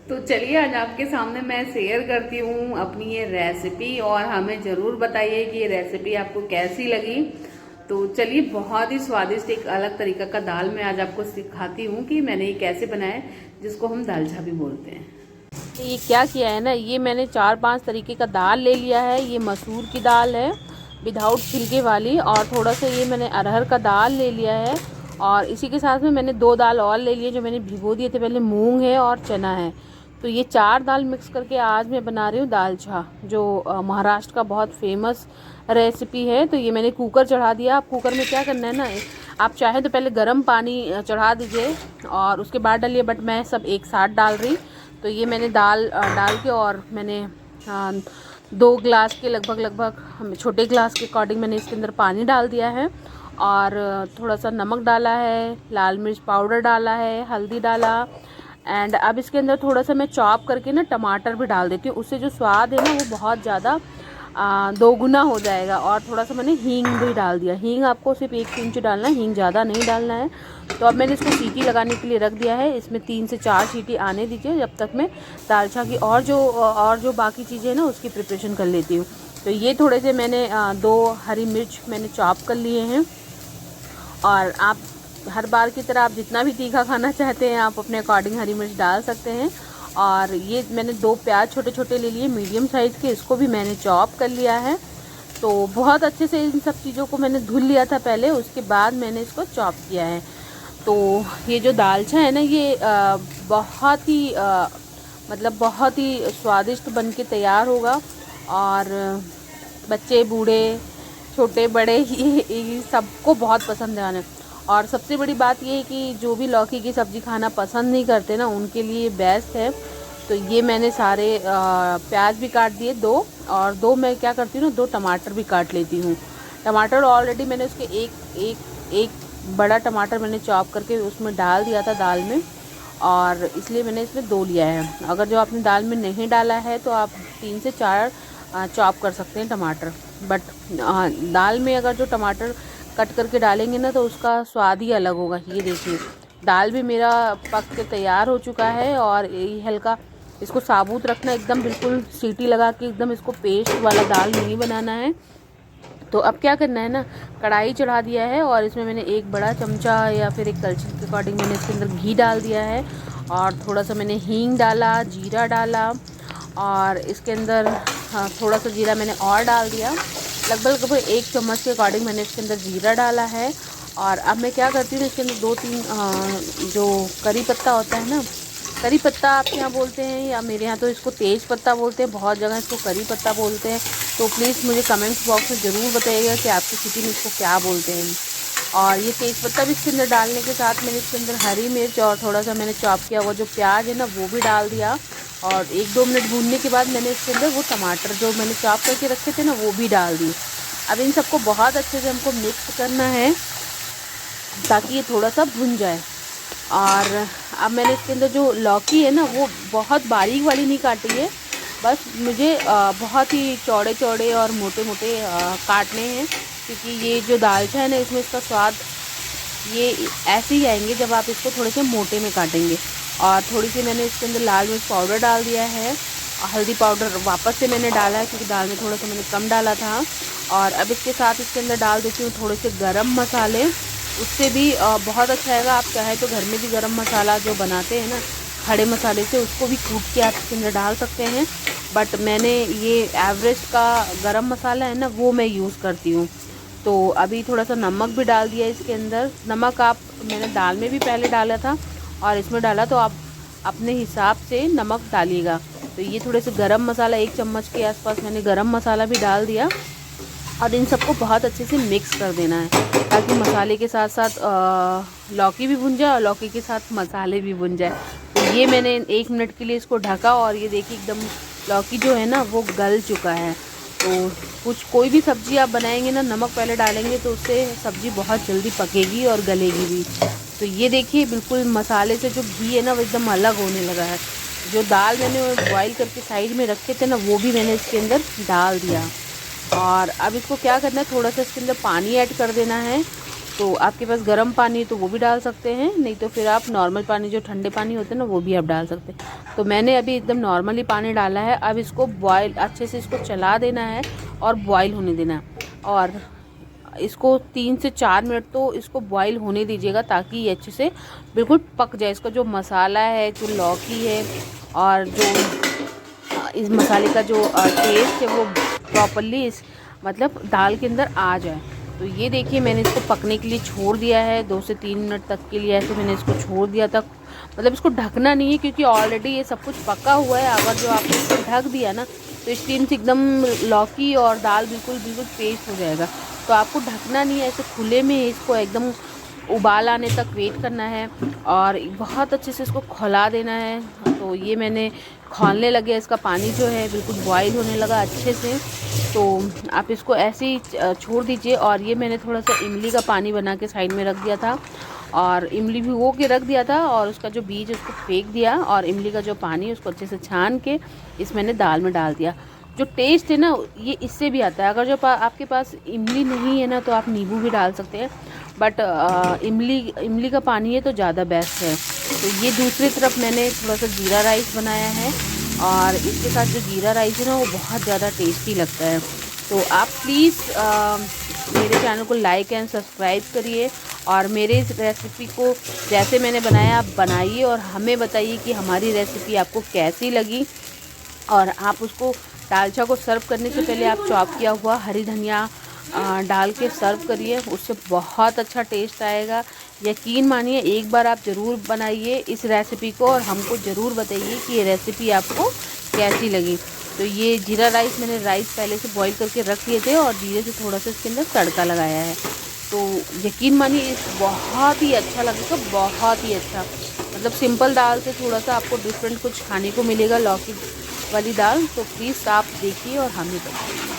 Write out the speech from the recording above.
तो चलिए आज आपके सामने मैं शेयर करती हूँ अपनी ये रेसिपी और हमें ज़रूर बताइए कि ये रेसिपी आपको कैसी लगी। तो चलिए, बहुत ही स्वादिष्ट एक अलग तरीका का दाल मैं आज आपको सिखाती हूँ कि मैंने ये कैसे बनाया है, जिसको हम दाल झाबी बोलते हैं। ये क्या किया है ना, ये मैंने 4-5 तरीके का दाल ले लिया है। ये मसूर की दाल है विदाउट छिलके वाली, और थोड़ा सा ये मैंने अरहर का दाल ले लिया है, और इसी के साथ में मैंने 2 दाल और ले लिए जो मैंने भिगो दिए थे पहले, मूंग है और चना है। तो ये 4 दाल मिक्स करके आज मैं बना रही हूँ दाल छा, जो महाराष्ट्र का बहुत फेमस रेसिपी है। तो ये मैंने कुकर चढ़ा दिया। आप कुकर में क्या करना है ना, आप चाहें तो पहले गर्म पानी चढ़ा दीजिए और उसके बाद डालिए, बट मैं सब एक साथ डाल रही। तो ये मैंने दाल डाल के, और मैंने 2 गिलास के लगभग छोटे गिलास के अकॉर्डिंग मैंने इसके अंदर पानी डाल दिया है, और थोड़ा सा नमक डाला है, लाल मिर्च पाउडर डाला है, हल्दी डाला। एंड अब इसके अंदर थोड़ा सा मैं चॉप करके ना टमाटर भी डाल देती हूँ। उससे जो स्वाद है ना वो बहुत ज़्यादा दोगुना हो जाएगा। और थोड़ा सा मैंने हींग भी डाल दिया। हींग आपको सिर्फ 1 चम्मच डालना है, हींग ज़्यादा नहीं डालना है। तो अब मैंने इसको सीटी लगाने के लिए रख दिया है। इसमें 3 से 4 सीटी आने दीजिए, जब तक मैं दाल छा की और जो बाकी चीज़ें हैं ना उसकी प्रिपरेशन कर लेती हूँ। तो ये थोड़े से मैंने 2 हरी मिर्च मैंने चॉप कर लिए हैं। और आप हर बार की तरह आप जितना भी तीखा खाना चाहते हैं आप अपने अकॉर्डिंग हरी मिर्च डाल सकते हैं। और ये मैंने 2 प्याज छोटे छोटे ले लिए मीडियम साइज़ के, इसको भी मैंने चॉप कर लिया है। तो बहुत अच्छे से इन सब चीज़ों को मैंने धुल लिया था पहले, उसके बाद मैंने इसको चॉप किया है। तो ये जो दालचा है ना, ये बहुत ही मतलब बहुत ही स्वादिष्ट बन के तैयार होगा। और बच्चे बूढ़े छोटे बड़े ये सबको बहुत पसंद है। और सबसे बड़ी बात ये है कि जो भी लौकी की सब्ज़ी खाना पसंद नहीं करते ना, उनके लिए बेस्ट है। तो ये मैंने सारे प्याज भी काट दिए 2, और 2 मैं क्या करती हूँ ना, 2 टमाटर भी काट लेती हूँ। टमाटर ऑलरेडी मैंने उसके एक बड़ा टमाटर मैंने चॉप करके उसमें डाल दिया था दाल में, और इसलिए मैंने इसमें 2 लिया है। अगर जो आपने दाल में नहीं डाला है तो आप 3 से 4 चॉप कर सकते हैं टमाटर। बट दाल में अगर जो टमाटर कट करके डालेंगे ना तो उसका स्वाद ही अलग होगा। ये देखिए, दाल भी मेरा पक के तैयार हो चुका है। और ये हल्का इसको साबुत रखना, एकदम बिल्कुल सीटी लगा के एकदम इसको पेस्ट वाला दाल नहीं बनाना है। तो अब क्या करना है ना, कढ़ाई चढ़ा दिया है, और इसमें मैंने 1 बड़ा चमचा या फिर 1 कलछी के अकॉर्डिंग मैंने इसके अंदर घी डाल दिया है, और थोड़ा सा मैंने हींग डाला, जीरा डाला, और इसके अंदर थोड़ा सा जीरा मैंने और डाल दिया। लगभग 1 चम्मच के अकॉर्डिंग मैंने इसके अंदर जीरा डाला है। और अब मैं क्या करती हूँ, इसके अंदर 2-3 जो करी पत्ता होता है ना, करी पत्ता आपके यहाँ बोलते हैं या मेरे यहाँ तो इसको तेज पत्ता बोलते हैं, बहुत जगह इसको करी पत्ता बोलते हैं। तो प्लीज़ मुझे कमेंट्स बॉक्स में ज़रूर बताइएगा कि आपकी सिटी में इसको क्या बोलते हैं। और ये तेज पत्ता भी इसके अंदर डालने के साथ मैंने इसके अंदर हरी मिर्च और थोड़ा सा मैंने चॉप किया हुआ जो प्याज है ना वो भी डाल दिया। और 1-2 मिनट भूनने के बाद मैंने इसके अंदर वो टमाटर जो मैंने चॉप करके रखे थे ना वो भी डाल दी। अब इन सबको बहुत अच्छे से हमको मिक्स करना है ताकि ये थोड़ा सा भुन जाए। और अब मैंने इसके अंदर जो लौकी है ना वो बहुत बारीक वाली नहीं काटी है, बस मुझे बहुत ही चौड़े चौड़े और मोटे मोटे काटने हैं, क्योंकि ये जो दालचा है ना इसमें इसका स्वाद ये ऐसे ही आएंगे जब आप इसको थोड़े से मोटे में काटेंगे। और थोड़ी सी मैंने इसके अंदर लाल मिर्च पाउडर डाल दिया है, हल्दी पाउडर वापस से मैंने डाला है क्योंकि दाल में थोड़ा सा मैंने कम डाला था। और अब इसके साथ इसके अंदर डाल देती हूँ थोड़े से गरम मसाले, उससे भी बहुत अच्छा आएगा। आप चाहे तो घर में भी गरम मसाला जो बनाते हैं ना खड़े मसाले से, उसको भी कूट के आप इसके अंदर डाल सकते हैं। बट मैंने ये एवरेस्ट का गरम मसाला है ना वो मैं यूज़ करती हूँ। तो अभी थोड़ा सा नमक भी डाल दिया इसके अंदर। नमक आप मैंने दाल में भी पहले डाला था और इसमें डाला, तो आप अपने हिसाब से नमक डालिएगा। तो ये थोड़े से गरम मसाला 1 चम्मच के आसपास मैंने गरम मसाला भी डाल दिया, और इन सबको बहुत अच्छे से मिक्स कर देना है ताकि मसाले के साथ साथ लौकी भी भुन जाए और लौकी के साथ मसाले भी भुन जाए। तो ये मैंने 1 मिनट के लिए इसको ढका, और ये देखिए एकदम लौकी जो है ना वो गल चुका है। तो कोई भी सब्ज़ी आप बनाएंगे ना नमक पहले डालेंगे तो उससे सब्ज़ी बहुत जल्दी पकेगी और गलेगी भी। तो ये देखिए बिल्कुल मसाले से जो घी है ना वो एकदम अलग होने लगा है। जो दाल मैंने बॉईल करके साइड में रखे थे ना वो भी मैंने इसके अंदर डाल दिया। और अब इसको क्या करना है, थोड़ा सा इसके अंदर पानी ऐड कर देना है, तो आपके पास गर्म पानी तो वो भी डाल सकते हैं, नहीं तो फिर आप नॉर्मल पानी जो ठंडे पानी होते हैं ना वो भी आप डाल सकते हैं। तो मैंने अभी एकदम नॉर्मली पानी डाला है। अब इसको बॉयल अच्छे से इसको चला देना है और बॉयल होने देना है, और इसको 3 से 4 मिनट तो इसको बॉईल होने दीजिएगा ताकि ये अच्छे से बिल्कुल पक जाए। इसका जो मसाला है, जो लौकी है और जो इस मसाले का जो टेस्ट है वो प्रॉपरली इस मतलब दाल के अंदर आ जाए। तो ये देखिए मैंने इसको पकने के लिए छोड़ दिया है 2 से 3 मिनट तक के लिए, ऐसे मैंने इसको छोड़ दिया था। मतलब इसको ढकना नहीं है क्योंकि ऑलरेडी ये सब कुछ पका हुआ है। अगर जो आपने इसको ढक दिया ना तो स्टीम से एकदम लौकी और दाल बिल्कुल पेस्ट हो जाएगा। तो आपको ढकना नहीं है, ऐसे खुले में इसको एकदम उबाल आने तक वेट करना है और बहुत अच्छे से इसको खौला देना है। तो ये मैंने खौलने लगे, इसका पानी जो है बिल्कुल बॉईल होने लगा अच्छे से। तो आप इसको ऐसे ही छोड़ दीजिए। और ये मैंने थोड़ा सा इमली का पानी बना के साइड में रख दिया था, और इमली भिगो के रख दिया था और उसका जो बीज उसको फेंक दिया, और इमली का जो पानी उसको अच्छे से छान के इस मैंने दाल में डाल दिया। जो टेस्ट है ना ये इससे भी आता है। अगर जो आपके पास इमली नहीं है ना तो आप नींबू भी डाल सकते हैं, बट इमली का पानी है तो ज़्यादा बेस्ट है। तो ये दूसरी तरफ मैंने थोड़ा सा जीरा राइस बनाया है, और इसके साथ जो जीरा राइस है ना वो बहुत ज़्यादा टेस्टी लगता है। तो आप प्लीज़ मेरे चैनल को लाइक एंड सब्सक्राइब करिए, और मेरे इस रेसिपी को जैसे मैंने बनाया आप बनाइए और हमें बताइए कि हमारी रेसिपी आपको कैसी लगी। और आप उसको दालचा को सर्व करने से पहले आप चॉप किया हुआ हरी धनिया डाल के सर्व करिए, उससे बहुत अच्छा टेस्ट आएगा। यकीन मानिए एक बार आप ज़रूर बनाइए इस रेसिपी को और हमको ज़रूर बताइए कि ये रेसिपी आपको कैसी लगी। तो ये जीरा राइस मैंने राइस पहले से बॉईल करके रख लिए थे और जीरे से थोड़ा सा इसके अंदर तड़का लगाया है। तो यकीन मानिए बहुत ही अच्छा लगेगा, बहुत ही अच्छा। मतलब सिंपल दाल से थोड़ा सा आपको डिफरेंट कुछ खाने को मिलेगा, लौकी वाली दाल। तो प्लीज़ आप देखिए और हमें बताइए।